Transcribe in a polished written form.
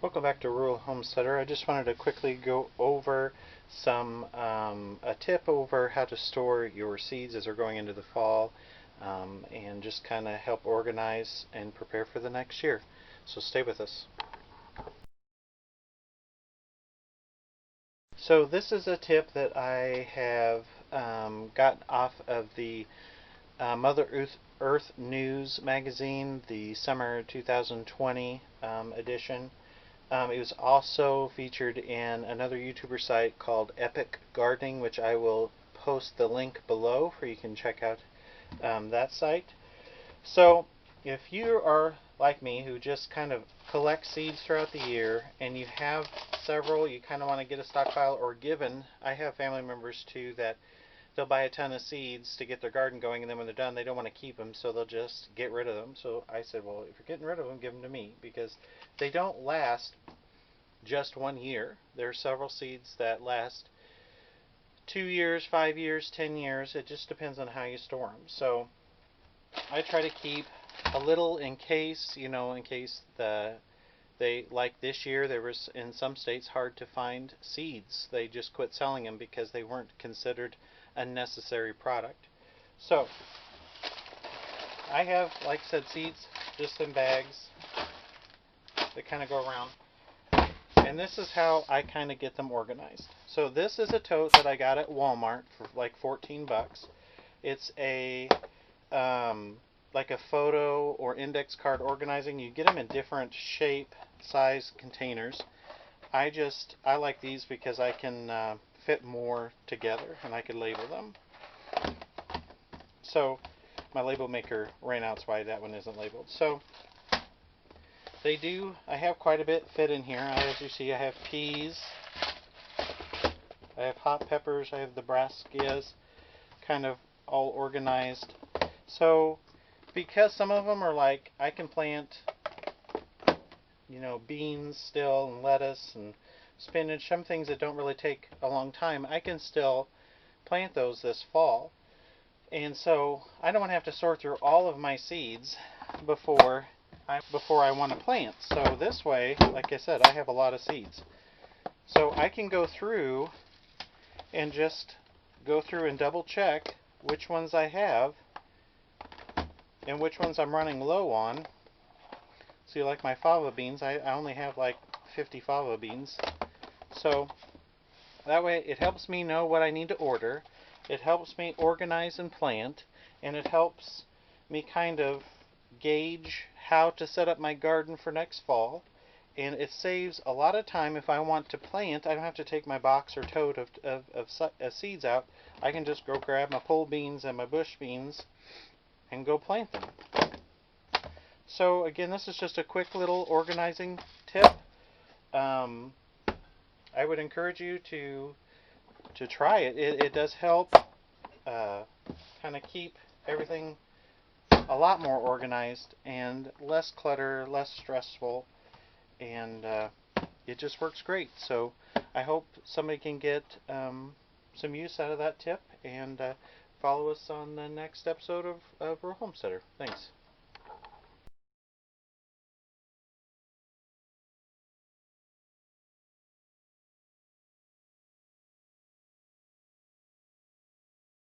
Welcome back to Rural Homesteader. I just wanted to quickly go over a tip over how to store your seeds as they're going into the fall, and just kind of help organize and prepare for the next year. So stay with us. So this is a tip that I have got off of the Mother Earth News magazine, the summer 2020 edition. It was also featured in another YouTuber site called Epic Gardening, which I will post the link below for you can check out that site. So, if you are like me who just kind of collect seeds throughout the year and you have several, you kind of want to get a stockpile or given, I have family members too that they'll buy a ton of seeds to get their garden going, and then when they're done, they don't want to keep them, so they'll just get rid of them. So I said, well, if you're getting rid of them, give them to me, because they don't last just 1 year. There are several seeds that last 2 years, 5 years, 10 years. It just depends on how you store them. So I try to keep a little in case, in case like this year, there was in some states hard to find seeds. They just quit selling them because they weren't considered a necessary product. So I have, like I said, seeds just in bags that kind of go around. And this is how I kind of get them organized. So this is a tote that I got at Walmart for like 14 bucks. It's a like a photo or index card organizing. You get them in different shape, size containers. I like these because I can fit more together and I can label them. So my label maker ran out, that's why that one isn't labeled. So I have quite a bit fit in here. As you see, I have peas, I have hot peppers, I have the brassicas, kind of all organized. So because some of them are like, I can plant, beans still, and lettuce and spinach, some things that don't really take a long time, I can still plant those this fall. And so I don't want to have to sort through all of my seeds before I want to plant. So this way, like I said, I have a lot of seeds. So I can go through and just go through and double check which ones I have and which ones I'm running low on. See, like my fava beans, I only have like 50 fava beans. So that way it helps me know what I need to order. It helps me organize and plant, and it helps me kind of gauge how to set up my garden for next fall. And it saves a lot of time. If I want to plant, I don't have to take my box or tote of seeds out. I can just go grab my pole beans and my bush beans and go plant them. So again, this is just a quick little organizing tip. I would encourage you to try it. It does help kind of keep everything a lot more organized and less clutter, less stressful, and it just works great. So I hope somebody can get some use out of that tip, and follow us on the next episode of Rural Homesteader. Thanks.